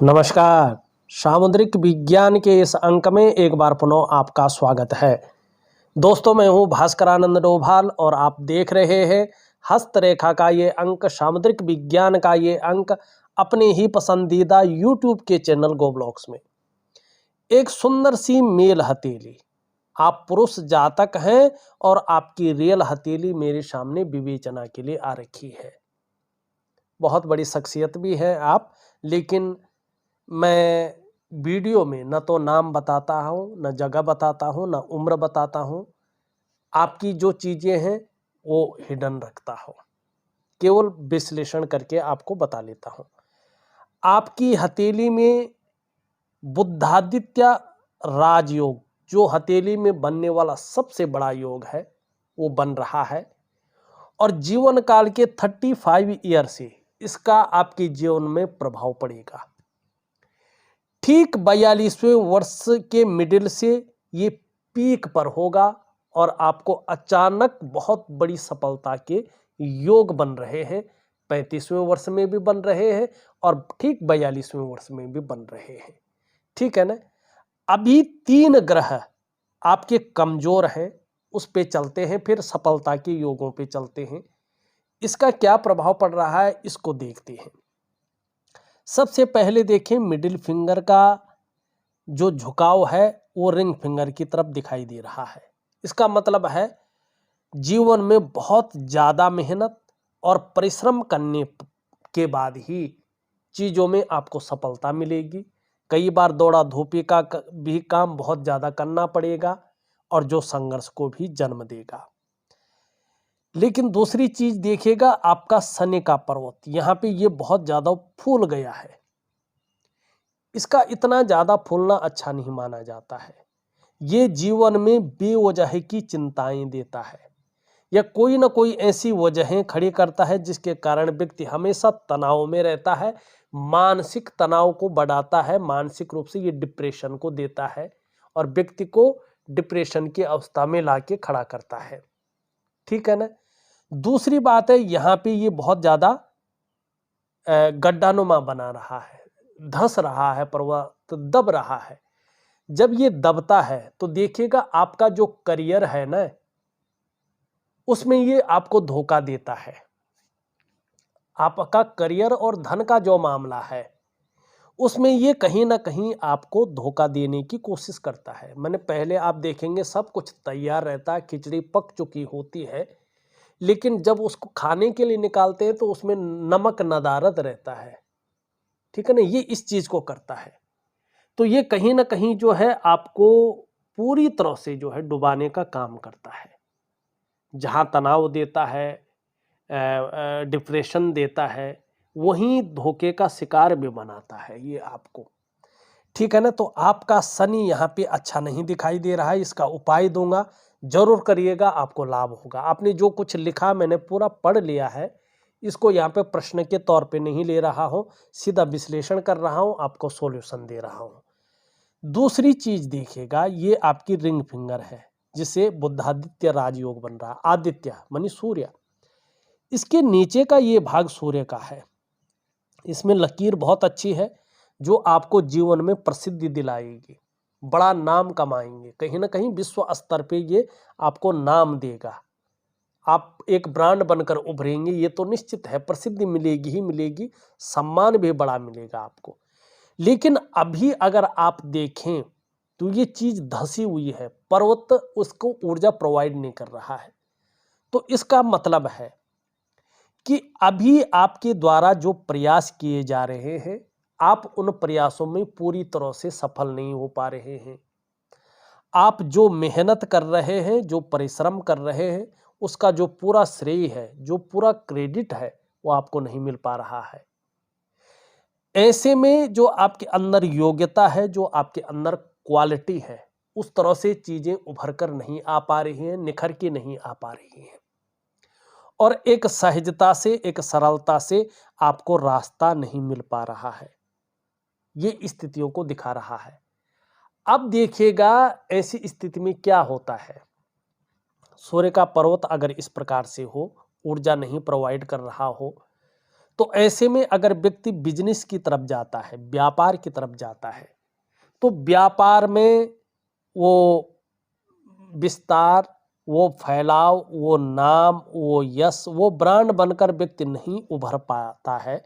नमस्कार। सामुद्रिक विज्ञान के इस अंक में एक बार पुनः आपका स्वागत है। दोस्तों, मैं हूं भास्करानंद डोभाल और आप देख रहे हैं हस्तरेखा का ये अंक, सामुद्रिक विज्ञान का ये अंक अपने ही पसंदीदा यूट्यूब के चैनल गो ब्लॉग्स में। एक सुंदर सी मेल हथेली, आप पुरुष जातक हैं और आपकी रियल हथेली मेरे सामने विवेचना के लिए आ रखी है। बहुत बड़ी शख्सियत भी है आप, लेकिन मैं वीडियो में न तो नाम बताता हूँ, न जगह बताता हूँ, न उम्र बताता हूँ। आपकी जो चीज़ें हैं वो हिडन रखता हूँ, केवल विश्लेषण करके आपको बता लेता हूँ। आपकी हथेली में बुद्धादित्य राजयोग, जो हथेली में बनने वाला सबसे बड़ा योग है, वो बन रहा है और जीवन काल के 35 ईयर से इसका आपके जीवन में प्रभाव पड़ेगा। ठीक 42वें वर्ष के मिडिल से ये पीक पर होगा और आपको अचानक बहुत बड़ी सफलता के योग बन रहे हैं। 35वें वर्ष में भी बन रहे हैं और ठीक 42वें वर्ष में भी बन रहे हैं। ठीक है ना। अभी 3 ग्रह आपके कमजोर हैं, उस पे चलते हैं, फिर सफलता के योगों पे चलते हैं। इसका क्या प्रभाव पड़ रहा है इसको देखते हैं। सबसे पहले देखें, मिडिल फिंगर का जो झुकाव है वो रिंग फिंगर की तरफ दिखाई दे रहा है। इसका मतलब है जीवन में बहुत ज़्यादा मेहनत और परिश्रम करने के बाद ही चीज़ों में आपको सफलता मिलेगी। कई बार दौड़ा धूपी का भी काम बहुत ज़्यादा करना पड़ेगा और जो संघर्ष को भी जन्म देगा। लेकिन दूसरी चीज़ देखिएगा, आपका शनि का पर्वत यहाँ पे ये बहुत ज़्यादा फूल गया है। इसका इतना ज़्यादा फूलना अच्छा नहीं माना जाता है। ये जीवन में बेवजह की चिंताएं देता है या कोई ना कोई ऐसी वजहें खड़ी करता है जिसके कारण व्यक्ति हमेशा तनाव में रहता है, मानसिक तनाव को बढ़ाता है, मानसिक रूप से ये डिप्रेशन को देता है और व्यक्ति को डिप्रेशन की अवस्था में लाके खड़ा करता है। ठीक है ना। दूसरी बात है, यहाँ पे ये बहुत ज़्यादा गड्ढानुमा बना रहा है, धंस रहा है, पर्वत दब रहा है। जब ये दबता है तो देखिएगा आपका जो करियर है ना, उसमें ये आपको धोखा देता है। आपका करियर और धन का जो मामला है उसमें ये कहीं ना कहीं आपको धोखा देने की कोशिश करता है। मैंने पहले आप देखेंगे सब कुछ तैयार रहता है, खिचड़ी पक चुकी होती है, लेकिन जब उसको खाने के लिए निकालते हैं तो उसमें नमक नदारद रहता है। ठीक है ना। ये इस चीज को करता है। तो ये कहीं ना कहीं जो है आपको पूरी तरह से जो है डुबाने का काम करता है। जहां तनाव देता है, डिप्रेशन देता है, वहीं धोखे का शिकार भी बनाता है ये आपको। ठीक है ना। तो आपका शनि यहाँ पे अच्छा नहीं दिखाई दे रहा है। इसका उपाय दूंगा, जरूर करिएगा, आपको लाभ होगा। आपने जो कुछ लिखा मैंने पूरा पढ़ लिया है, इसको यहाँ पे प्रश्न के तौर पे नहीं ले रहा हूँ, सीधा विश्लेषण कर रहा हूँ, आपको सॉल्यूशन दे रहा हूँ। दूसरी चीज देखिएगा, ये आपकी रिंग फिंगर है जिसे बुद्धादित्य राजयोग बन रहा है। आदित्य मानी सूर्य, इसके नीचे का ये भाग सूर्य का है। इसमें लकीर बहुत अच्छी है जो आपको जीवन में प्रसिद्धि दिलाएगी, बड़ा नाम कमाएंगे, कहीं ना कहीं विश्व स्तर पे ये आपको नाम देगा। आप एक ब्रांड बनकर उभरेंगे, ये तो निश्चित है। प्रसिद्धि मिलेगी ही मिलेगी, सम्मान भी बड़ा मिलेगा आपको। लेकिन अभी अगर आप देखें तो ये चीज धंसी हुई है, पर्वत उसको ऊर्जा प्रोवाइड नहीं कर रहा है। तो इसका मतलब है कि अभी आपके द्वारा जो प्रयास किए जा रहे हैं, आप उन प्रयासों में पूरी तरह से सफल नहीं हो पा रहे हैं। आप जो मेहनत कर रहे हैं, जो परिश्रम कर रहे हैं, उसका जो पूरा श्रेय है, जो पूरा क्रेडिट है, वो आपको नहीं मिल पा रहा है। ऐसे में जो आपके अंदर योग्यता है, जो आपके अंदर क्वालिटी है, उस तरह से चीजें उभर कर नहीं आ पा रही हैं, निखर के नहीं आ पा रही हैं और एक सहजता से, एक सरलता से आपको रास्ता नहीं मिल पा रहा है। ये स्थितियों को दिखा रहा है। अब देखिएगा ऐसी स्थिति में क्या होता है। सूर्य का पर्वत अगर इस प्रकार से हो, ऊर्जा नहीं प्रोवाइड कर रहा हो, तो ऐसे में अगर व्यक्ति बिजनेस की तरफ जाता है, व्यापार की तरफ जाता है, तो व्यापार में वो विस्तार, वो फैलाव, वो नाम, वो यश, वो ब्रांड बनकर व्यक्ति नहीं उभर पाता है,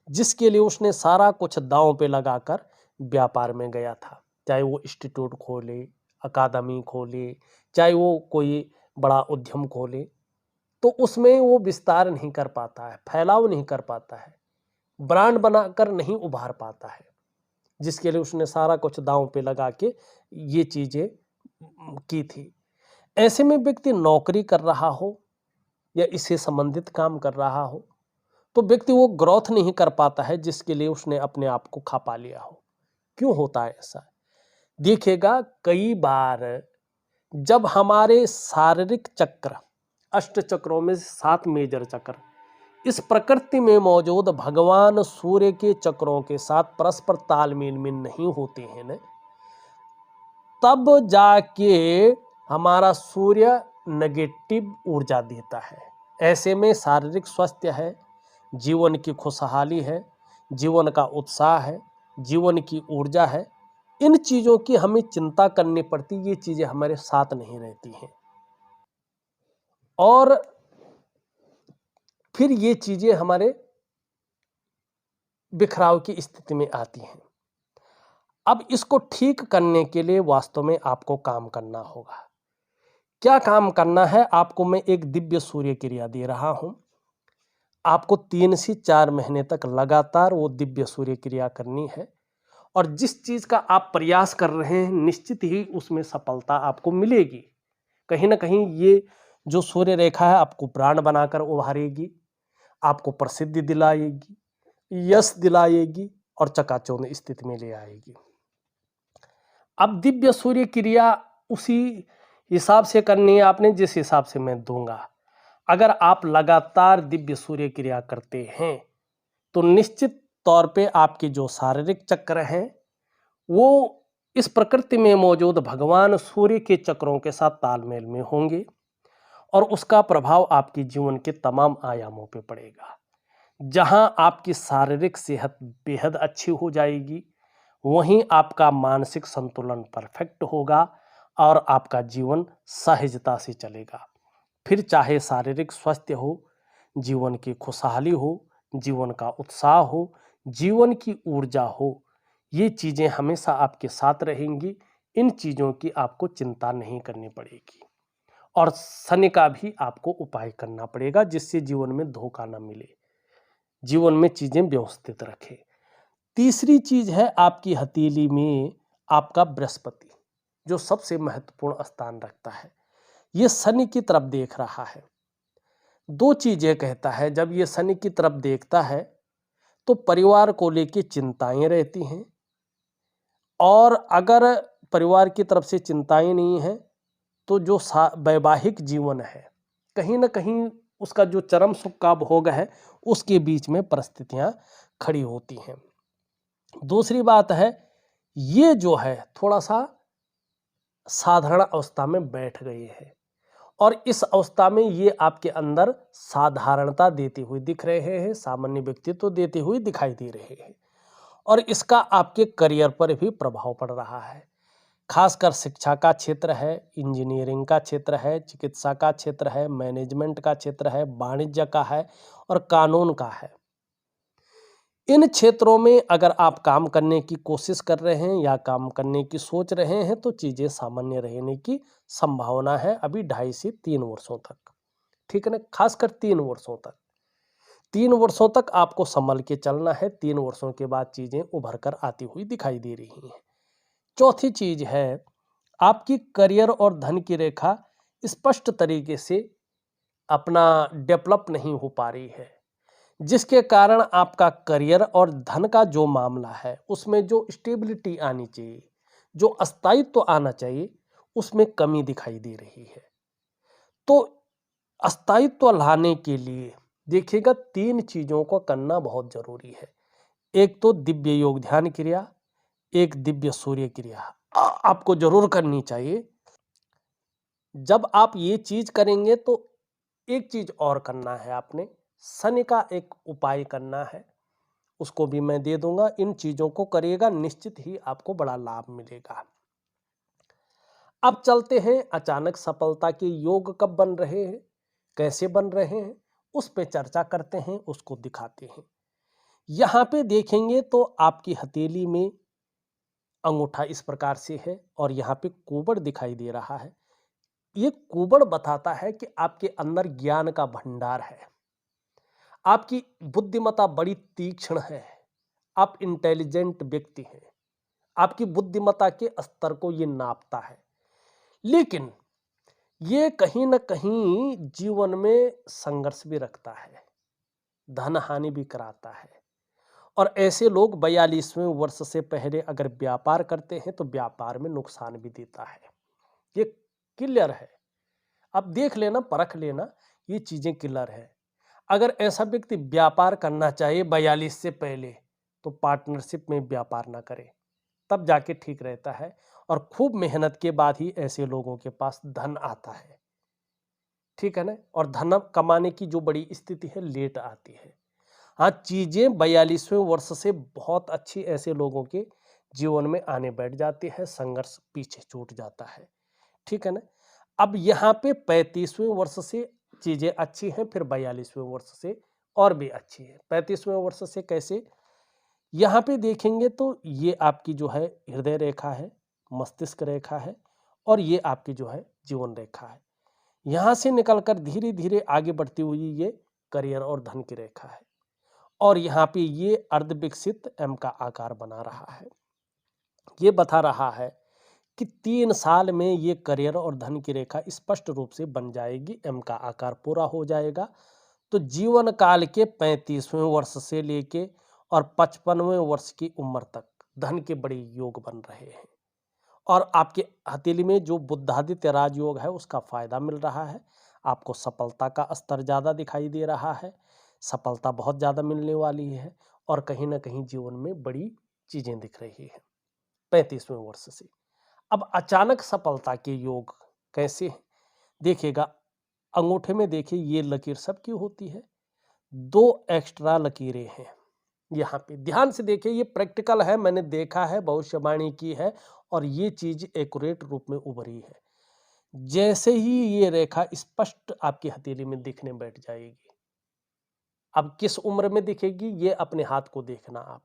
जिसके लिए उसने सारा कुछ दांव पे लगाकर व्यापार में गया था। चाहे वो इंस्टीट्यूट खोले, अकादमी खोले, चाहे वो कोई बड़ा उद्यम खोले, तो उसमें वो विस्तार नहीं कर पाता है, फैलाव नहीं कर पाता है, ब्रांड बनाकर नहीं उभार पाता है, जिसके लिए उसने सारा कुछ दांव पे लगा के ये चीजें की थी। ऐसे में व्यक्ति नौकरी कर रहा हो या इससे संबंधित काम कर रहा हो, तो व्यक्ति वो ग्रोथ नहीं कर पाता है जिसके लिए उसने अपने आप को खपा लिया हो। क्यों होता है ऐसा? देखिएगा, कई बार जब हमारे शारीरिक चक्र, अष्ट चक्रों में 7 मेजर चक्र, इस प्रकृति में मौजूद भगवान सूर्य के चक्रों के साथ परस्पर तालमेल में नहीं होते हैं न, तब जाके हमारा सूर्य नेगेटिव ऊर्जा देता है। ऐसे में शारीरिक स्वास्थ्य है, जीवन की खुशहाली है, जीवन का उत्साह है, जीवन की ऊर्जा है, इन चीज़ों की हमें चिंता करनी पड़ती, ये चीज़ें हमारे साथ नहीं रहती हैं और फिर ये चीज़ें हमारे बिखराव की स्थिति में आती हैं। अब इसको ठीक करने के लिए वास्तव में आपको काम करना होगा। क्या काम करना है? आपको मैं एक दिव्य सूर्य क्रिया दे रहा हूं। आपको 3 से 4 महीने तक लगातार वो दिव्य सूर्य क्रिया करनी है और जिस चीज का आप प्रयास कर रहे हैं निश्चित ही उसमें सफलता आपको मिलेगी। कहीं ना कहीं ये जो सूर्य रेखा है आपको ब्रांड बनाकर उभारेगी, आपको प्रसिद्धि दिलाएगी, यश दिलाएगी और चकाचौंध स्थिति में ले आएगी। अब दिव्य सूर्य क्रिया उसी हिसाब से करनी है आपने जिस हिसाब से मैं दूंगा। अगर आप लगातार दिव्य सूर्य क्रिया करते हैं तो निश्चित तौर पे आपके जो शारीरिक चक्र हैं वो इस प्रकृति में मौजूद भगवान सूर्य के चक्रों के साथ तालमेल में होंगे और उसका प्रभाव आपके जीवन के तमाम आयामों पे पड़ेगा। जहां आपकी शारीरिक सेहत बेहद अच्छी हो जाएगी, वहीं आपका मानसिक संतुलन परफेक्ट होगा और आपका जीवन सहजता से चलेगा। फिर चाहे शारीरिक स्वास्थ्य हो, जीवन की खुशहाली हो, जीवन का उत्साह हो, जीवन की ऊर्जा हो, ये चीज़ें हमेशा आपके साथ रहेंगी। इन चीज़ों की आपको चिंता नहीं करनी पड़ेगी और शनि का भी आपको उपाय करना पड़ेगा जिससे जीवन में धोखा ना मिले, जीवन में चीज़ें व्यवस्थित रखे। तीसरी चीज है आपकी हथेली में आपका बृहस्पति, जो सबसे महत्वपूर्ण स्थान रखता है। ये शनि की तरफ देख रहा है। 2 चीजें कहता है जब ये शनि की तरफ देखता है तो परिवार को लेकर चिंताएं रहती हैं और अगर परिवार की तरफ से चिंताएं नहीं हैं तो जो वैवाहिक जीवन है कहीं ना कहीं उसका जो चरम सुख का भोग है उसके बीच में परिस्थितियां खड़ी होती हैं। दूसरी बात है ये जो है थोड़ा सा साधारण अवस्था में बैठ गए हैं और इस अवस्था में ये आपके अंदर साधारणता देते हुए दिख रहे हैं, सामान्य व्यक्तित्व देते हुए दिखाई दे रहे हैं और इसका आपके करियर पर भी प्रभाव पड़ रहा है। खासकर शिक्षा का क्षेत्र है, इंजीनियरिंग का क्षेत्र है, चिकित्सा का क्षेत्र है, मैनेजमेंट का क्षेत्र है, वाणिज्य का है और कानून का है। इन क्षेत्रों में अगर आप काम करने की कोशिश कर रहे हैं या काम करने की सोच रहे हैं तो चीज़ें सामान्य रहने की संभावना है अभी 2.5 से 3 वर्षों तक। ठीक है ना? खासकर 3 वर्षों तक। 3 वर्षों तक आपको संभल के चलना है। 3 वर्षों के बाद चीज़ें उभर कर आती हुई दिखाई दे रही हैं। चौथी चीज है आपकी करियर और धन की रेखा स्पष्ट तरीके से अपना डेवलप नहीं हो पा रही है, जिसके कारण आपका करियर और धन का जो मामला है उसमें जो स्टेबिलिटी आनी चाहिए, जो अस्थायित्व आना चाहिए, उसमें कमी दिखाई दे रही है। तो अस्थायित्व लाने के लिए देखिएगा 3 चीजों को करना बहुत जरूरी है। एक तो दिव्य योग ध्यान क्रिया, एक दिव्य सूर्य क्रिया आपको जरूर करनी चाहिए। जब आप ये चीज करेंगे तो एक चीज और करना है आपने, शनि का एक उपाय करना है, उसको भी मैं दे दूंगा। इन चीजों को करिएगा, निश्चित ही आपको बड़ा लाभ मिलेगा। अब चलते हैं अचानक सफलता के योग कब बन रहे हैं, कैसे बन रहे हैं, उस पे चर्चा करते हैं, उसको दिखाते हैं। यहां पे देखेंगे तो आपकी हथेली में अंगूठा इस प्रकार से है और यहाँ पे कुबड़ दिखाई दे रहा है। ये कुबड़ बताता है कि आपके अंदर ज्ञान का भंडार है, आपकी बुद्धिमत्ता बड़ी तीक्ष्ण है, आप इंटेलिजेंट व्यक्ति हैं, आपकी बुद्धिमत्ता के स्तर को ये नापता है। लेकिन ये कहीं ना कहीं जीवन में संघर्ष भी रखता है, धन हानि भी कराता है। और ऐसे लोग 42वें वर्ष से पहले अगर व्यापार करते हैं तो व्यापार में नुकसान भी देता है। ये क्लियर है, अब देख लेना, परख लेना, ये चीजें क्लियर है। अगर ऐसा व्यक्ति व्यापार करना चाहिए 42 से पहले तो पार्टनरशिप में व्यापार ना करे, तब जाके ठीक रहता है। और खूब मेहनत के बाद ही ऐसे लोगों के पास धन आता है, ठीक है ना। और धन कमाने की जो बड़ी स्थिति है लेट आती है। हाँ, चीजें 42वें वर्ष से बहुत अच्छी ऐसे लोगों के जीवन में आने बैठ जाती है, संघर्ष पीछे छूट जाता है, ठीक है ना। अब यहाँ पे 35वें वर्ष से चीजें अच्छी हैं, फिर 42वें वर्ष से और भी अच्छी है। 35वें वर्ष से कैसे, यहाँ पे देखेंगे तो ये आपकी जो है हृदय रेखा है, मस्तिष्क रेखा है, और ये आपकी जो है जीवन रेखा है। यहाँ से निकलकर धीरे धीरे आगे बढ़ती हुई ये करियर और धन की रेखा है। और यहाँ पे ये अर्ध विकसित एम का आकार बना रहा है। ये बता रहा है कि 3 साल में ये करियर और धन की रेखा स्पष्ट रूप से बन जाएगी, एम का आकार पूरा हो जाएगा। तो जीवन काल के 35वें वर्ष से लेके और 55वें वर्ष की उम्र तक धन के बड़े योग बन रहे हैं। और आपके हथेली में जो बुद्धादित्य राजयोग है उसका फायदा मिल रहा है। आपको सफलता का स्तर ज्यादा दिखाई दे रहा है, सफलता बहुत ज्यादा मिलने वाली है, और कहीं ना कहीं जीवन में बड़ी चीजें दिख रही है 35वें वर्ष से। अब अचानक सफलता के योग कैसे हैं, देखिएगा। अंगूठे में देखिए ये लकीर सबकी होती है, 2 एक्स्ट्रा लकीरें हैं। यहाँ पे ध्यान से देखिए, ये प्रैक्टिकल है, मैंने देखा है, भविष्यवाणी की है, और ये चीज एक्यूरेट रूप में उभरी है। जैसे ही ये रेखा स्पष्ट आपकी हथेली में दिखने बैठ जाएगी, अब किस उम्र में दिखेगी ये अपने हाथ को देखना आप,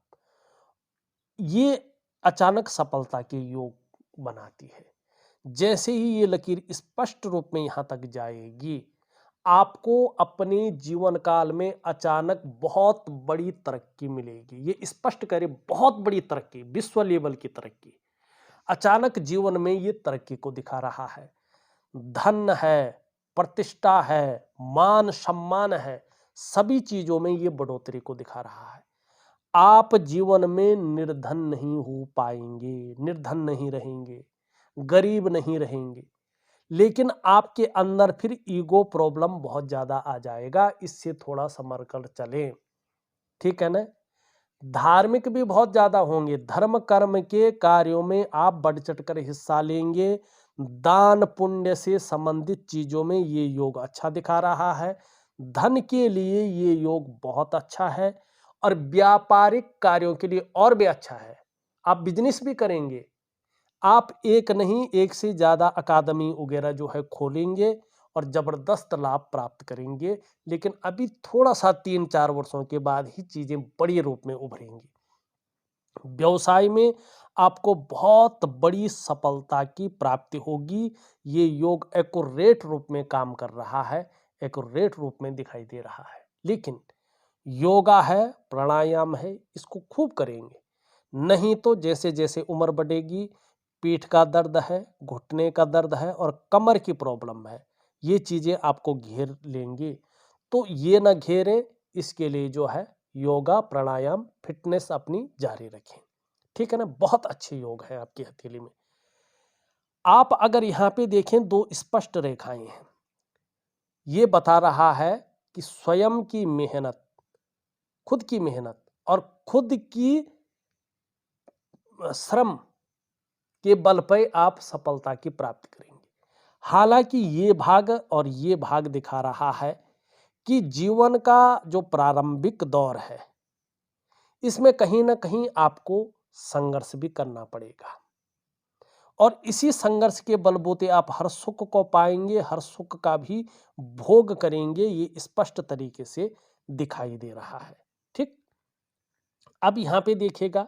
ये अचानक सफलता के योग बनाती है। जैसे ही ये लकीर स्पष्ट रूप में यहां तक जाएगी, आपको अपने जीवन काल में अचानक बहुत बड़ी तरक्की मिलेगी। ये स्पष्ट करे, बहुत बड़ी तरक्की, विश्व लेवल की तरक्की अचानक जीवन में ये तरक्की को दिखा रहा है। धन है, प्रतिष्ठा है, मान सम्मान है, सभी चीजों में ये बढ़ोतरी को दिखा रहा है। आप जीवन में निर्धन नहीं हो पाएंगे, निर्धन नहीं रहेंगे, गरीब नहीं रहेंगे, लेकिन आपके अंदर फिर ईगो प्रॉब्लम बहुत ज्यादा आ जाएगा। इससे थोड़ा संभल कर चलें, ठीक है ना। धार्मिक भी बहुत ज्यादा होंगे, धर्म कर्म के कार्यों में आप बढ़ चढ़कर हिस्सा लेंगे। दान पुण्य से संबंधित चीजों में ये योग अच्छा दिखा रहा है। धन के लिए ये योग बहुत अच्छा है, और व्यापारिक कार्यों के लिए और भी अच्छा है। आप बिजनेस भी करेंगे, आप एक नहीं एक से ज्यादा अकादमी वगैरह जो है खोलेंगे और जबरदस्त लाभ प्राप्त करेंगे। लेकिन अभी थोड़ा सा 3-4 वर्षों के बाद ही चीजें बड़ी रूप में उभरेंगी। व्यवसाय में आपको बहुत बड़ी सफलता की प्राप्ति होगी। ये योग एक्यूरेट रूप में काम कर रहा है, एक्यूरेट रूप में दिखाई दे रहा है। लेकिन योगा है, प्राणायाम है, इसको खूब करेंगे, नहीं तो जैसे जैसे उम्र बढ़ेगी, पीठ का दर्द है, घुटने का दर्द है और कमर की प्रॉब्लम है, ये चीजें आपको घेर लेंगी। तो ये ना घेरे, इसके लिए जो है योगा प्राणायाम फिटनेस अपनी जारी रखें, ठीक है ना। बहुत अच्छे योग है आपकी हथेली में। आप अगर यहाँ पे देखें, 2 स्पष्ट रेखाएं हैं, ये बता रहा है कि स्वयं की मेहनत, खुद की मेहनत और खुद की श्रम के बल पर आप सफलता की प्राप्ति करेंगे। हालांकि ये भाग और ये भाग दिखा रहा है कि जीवन का जो प्रारंभिक दौर है, इसमें कहीं ना कहीं आपको संघर्ष भी करना पड़ेगा और इसी संघर्ष के बलबूते आप हर सुख को पाएंगे, हर सुख का भी भोग करेंगे। ये स्पष्ट तरीके से दिखाई दे रहा है। ठीक, अब यहां पे देखिएगा,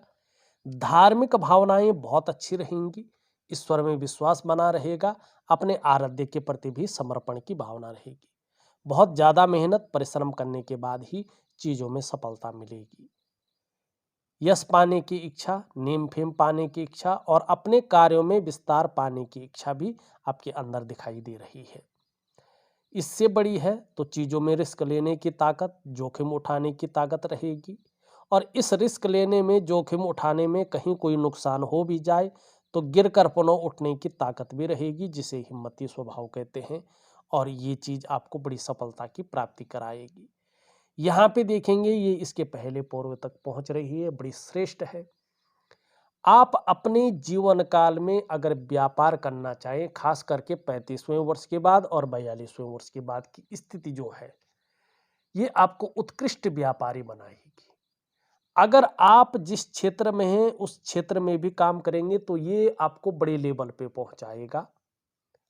धार्मिक भावनाएं बहुत अच्छी रहेंगी, ईश्वर में विश्वास बना रहेगा, अपने आराध्य के प्रति भी समर्पण की भावना रहेगी। बहुत ज्यादा मेहनत परिश्रम करने के बाद ही चीजों में सफलता मिलेगी। यश पाने की इच्छा, नेम फेम पाने की इच्छा और अपने कार्यों में विस्तार पाने की इच्छा भी आपके अंदर दिखाई दे रही है। इससे बड़ी है तो चीजों में रिस्क लेने की ताकत, जोखिम उठाने की ताकत रहेगी और इस रिस्क लेने में, जोखिम उठाने में कहीं कोई नुकसान हो भी जाए तो गिरकर पुनः उठने की ताकत भी रहेगी, जिसे हिम्मती स्वभाव कहते हैं और ये चीज आपको बड़ी सफलता की प्राप्ति कराएगी। यहाँ पे देखेंगे ये इसके पहले पूर्व तक पहुंच रही है, बड़ी श्रेष्ठ है। आप अपने जीवन काल में अगर व्यापार करना चाहें, खास करके 35वें वर्ष के बाद और 42वें वर्ष के बाद की स्थिति जो है, ये आपको उत्कृष्ट व्यापारी बनाएगी। अगर आप जिस क्षेत्र में हैं उस क्षेत्र में भी काम करेंगे तो ये आपको बड़े लेवल पे पहुंचाएगा।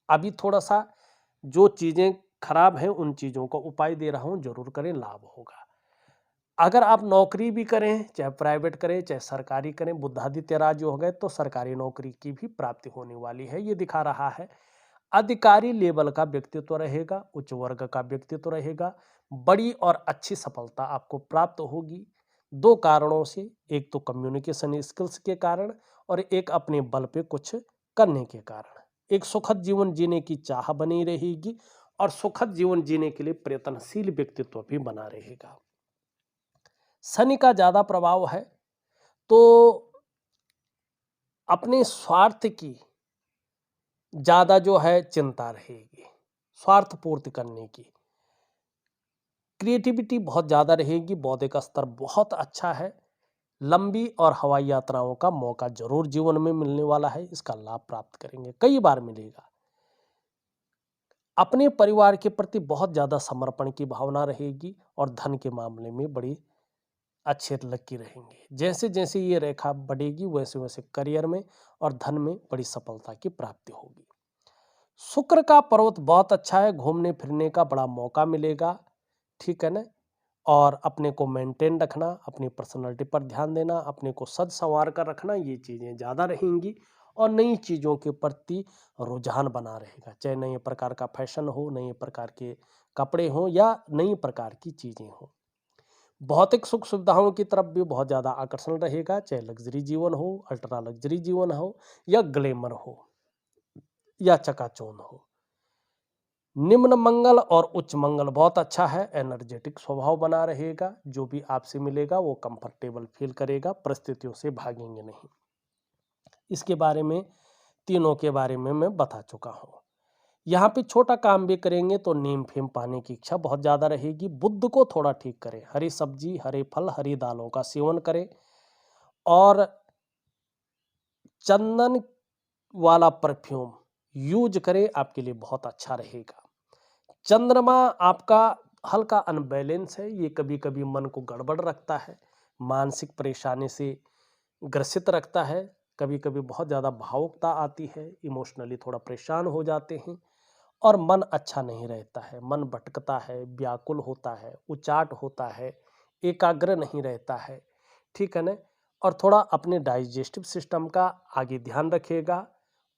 अभी थोड़ा सा जो चीजें खराब हैं उन चीजों का उपाय दे रहा हूं, जरूर करें, लाभ होगा। अगर आप नौकरी भी करें, चाहे प्राइवेट करें चाहे सरकारी करें, बुद्धादित्य राज हो गए तो सरकारी नौकरी की भी प्राप्ति होने वाली है, ये दिखा रहा है। अधिकारी लेवल का व्यक्तित्व रहेगा, उच्च वर्ग का व्यक्तित्व रहेगा, बड़ी और अच्छी सफलता आपको प्राप्त होगी। दो कारणों से, एक तो कम्युनिकेशन स्किल्स के कारण और एक अपने बल पे कुछ करने के कारण। एक सुखद जीवन जीने की चाह बनी रहेगी और सुखद जीवन जीने के लिए प्रयत्नशील व्यक्तित्व भी बना रहेगा। शनि का ज्यादा प्रभाव है तो अपने स्वार्थ की ज्यादा जो है चिंता रहेगी, स्वार्थ पूर्ति करने की। क्रिएटिविटी बहुत ज्यादा रहेगी, बौद्धिक स्तर बहुत अच्छा है। लंबी और हवाई यात्राओं का मौका जरूर जीवन में मिलने वाला है, इसका लाभ प्राप्त करेंगे, कई बार मिलेगा। अपने परिवार के प्रति बहुत ज्यादा समर्पण की भावना रहेगी और धन के मामले में बड़ी अच्छे लकी रहेंगे। जैसे जैसे ये रेखा बढ़ेगी वैसे वैसे करियर में और धन में बड़ी सफलता की प्राप्ति होगी। शुक्र का पर्वत बहुत अच्छा है, घूमने फिरने का बड़ा मौका मिलेगा, ठीक है ना। और अपने को मेंटेन रखना, अपनी पर्सनालिटी पर ध्यान देना, अपने को सज संवार कर रखना, ये चीजें ज्यादा रहेंगी और नई चीजों के प्रति रुझान बना रहेगा, चाहे नए प्रकार का फैशन हो, नए प्रकार के कपड़े हो या नई प्रकार की चीजें हो। भौतिक सुख सुविधाओं की तरफ भी बहुत ज्यादा आकर्षण रहेगा, चाहे लग्जरी जीवन हो, अल्ट्रा लग्जरी जीवन हो या ग्लैमर हो या चकाचौंध हो। निम्न मंगल और उच्च मंगल बहुत अच्छा है, एनर्जेटिक स्वभाव बना रहेगा, जो भी आपसे मिलेगा वो कंफर्टेबल फील करेगा, परिस्थितियों से भागेंगे नहीं। इसके बारे में, तीनों के बारे में मैं बता चुका हूं। यहाँ पे छोटा काम भी करेंगे तो नेम फेम पाने की इच्छा बहुत ज्यादा रहेगी। बुद्ध को थोड़ा ठीक करें, हरी सब्जी, हरे फल, हरी दालों का सेवन करें और चंदन वाला परफ्यूम यूज करें, आपके लिए बहुत अच्छा रहेगा। चंद्रमा आपका हल्का अनबैलेंस है, ये कभी कभी मन को गड़बड़ रखता है, मानसिक परेशानी से ग्रसित रखता है, कभी कभी बहुत ज़्यादा भावुकता आती है, इमोशनली थोड़ा परेशान हो जाते हैं और मन अच्छा नहीं रहता है, मन भटकता है, व्याकुल होता है, उचाट होता है, एकाग्र नहीं रहता है, ठीक है ना। और थोड़ा अपने डाइजेस्टिव सिस्टम का आगे ध्यान रखिएगा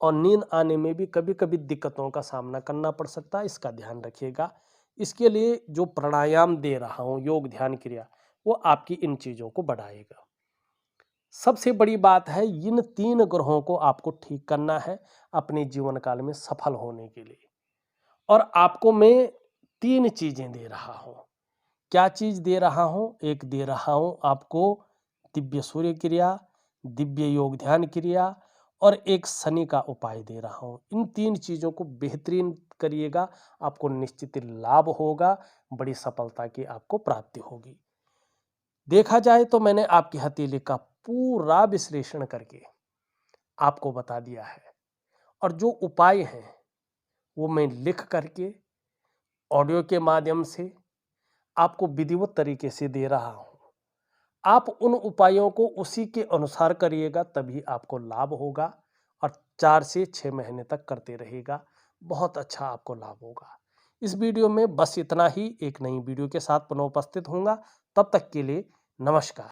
और नींद आने में भी कभी कभी दिक्कतों का सामना करना पड़ सकता है, इसका ध्यान रखिएगा। इसके लिए जो प्राणायाम दे रहा हूँ, योग ध्यान क्रिया, वो आपकी इन चीज़ों को बढ़ाएगा। सबसे बड़ी बात है, इन 3 ग्रहों को आपको ठीक करना है अपने जीवन काल में सफल होने के लिए। और आपको मैं 3 चीजें दे रहा हूं। क्या चीज दे रहा हूं? एक दे रहा हूं आपको दिव्य सूर्य क्रिया, दिव्य योग ध्यान क्रिया और एक शनि का उपाय दे रहा हूं। इन 3 चीजों को बेहतरीन करिएगा, आपको निश्चित लाभ होगा, बड़ी सफलता की आपको प्राप्ति होगी। देखा जाए तो मैंने आपकी हथेली का पूरा विश्लेषण करके आपको बता दिया है और जो उपाय हैं वो मैं लिख करके ऑडियो के माध्यम से आपको विधिवत तरीके से दे रहा हूं। आप उन उपायों को उसी के अनुसार करिएगा, तभी आपको लाभ होगा और 4 से 6 महीने तक करते रहेगा, बहुत अच्छा आपको लाभ होगा। इस वीडियो में बस इतना ही। एक नई वीडियो के साथ पुनः उपस्थित होऊंगा। तब तक के लिए नमस्कार।